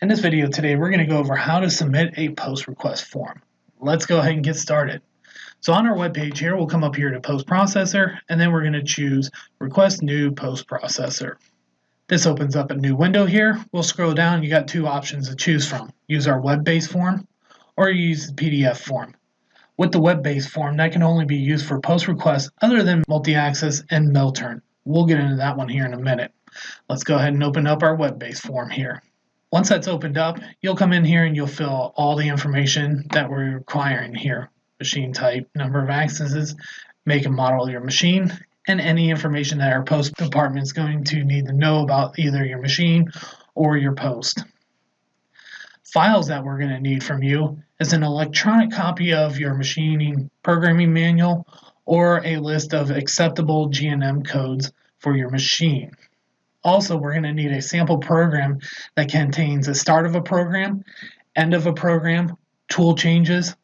In this video today, we're going to go over how to submit a post request form. Let's go ahead and get started. So on our web page here, we'll come up here to post processor, and then we're going to choose request new post processor. This opens up a new window here. We'll scroll down. You got two options to choose from. Use our web-based form or use the PDF form. With the web-based form, that can only be used for post requests other than multi-axis and mill turn. We'll get into that one here in a minute. Let's go ahead and open up our web-based form here. Once that's opened up, you'll come in here and you'll fill all the information that we're requiring here. Machine type, number of axes, make and model of your machine, and any information that our post department is going to need to know about either your machine or your post. Files that we're going to need from you is an electronic copy of your machining programming manual or a list of acceptable G&M codes for your machine. Also, we're going to need a sample program that contains the start of a program, end of a program, tool changes,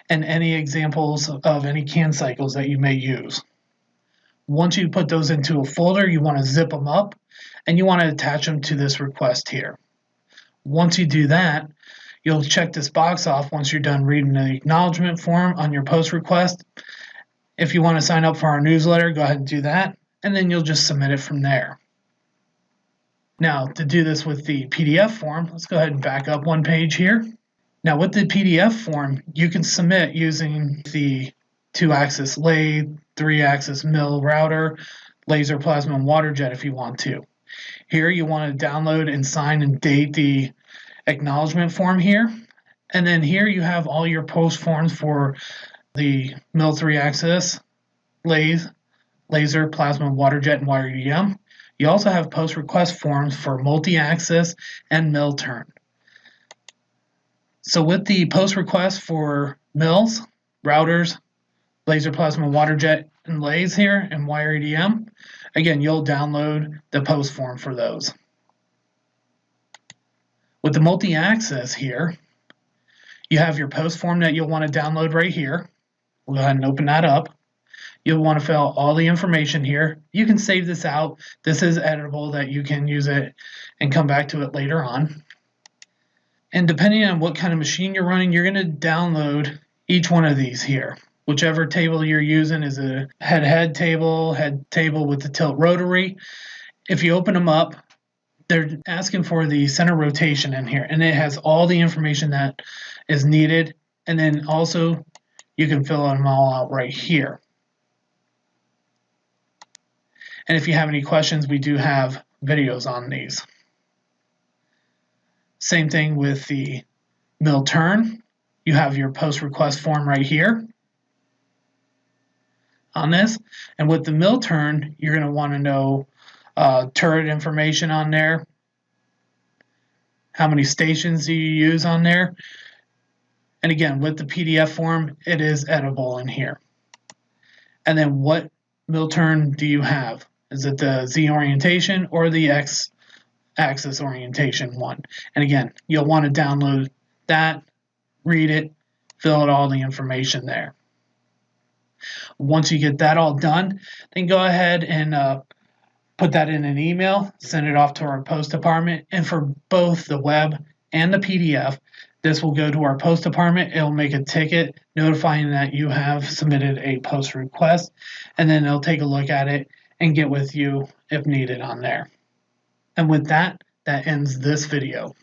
and any examples of any CAN cycles that you may use. Once you put those into a folder, you want to zip them up and you want to attach them to this request here. Once you do that, you'll check this box off once you're done reading the acknowledgement form on your post request. If you want to sign up for our newsletter, go ahead and do that, and then you'll just submit it from there. Now, to do this with the PDF form, let's go ahead and back up one page here. Now, with the PDF form, you can submit using the 2-axis lathe, 3-axis mill router, laser plasma and water jet if you want to. Here, you want to download and sign and date the acknowledgement form here. And then here you have all your post forms for the mill 3-axis, lathe, laser, plasma, water jet, and wire EDM. You also have post request forms for multi-axis and mill turn. So with the post request for mills, routers, laser plasma, water jet, and lathes here, and wire EDM, again, you'll download the post form for those. With the multi-axis here, you have your post form that you'll want to download right here. We'll go ahead and open that up. You'll want to fill out all the information here. You can save this out. This is editable that you can use it and come back to it later on. And depending on what kind of machine you're running, you're going to download each one of these here. Whichever table you're using is a head table with the tilt rotary. If you open them up, they're asking for the center rotation in here, and it has all the information that is needed. And then also you can fill them all out right here. And if you have any questions, we do have videos on these. Same thing with the mill turn. You have your post request form right here on this. And with the mill turn, you're going to want to know turret information on there. How many stations do you use on there? And again, with the PDF form, it is editable in here. And then what mill turn do you have? Is it the Z orientation or the X axis orientation one? And again, you'll want to download that, read it, fill out all the information there. Once you get that all done, then go ahead and put that in an email, send it off to our post department. And for both the web and the PDF, this will go to our post department. It'll make a ticket notifying that you have submitted a post request, and then they'll take a look at it and get with you if needed on there. And with that, that ends this video.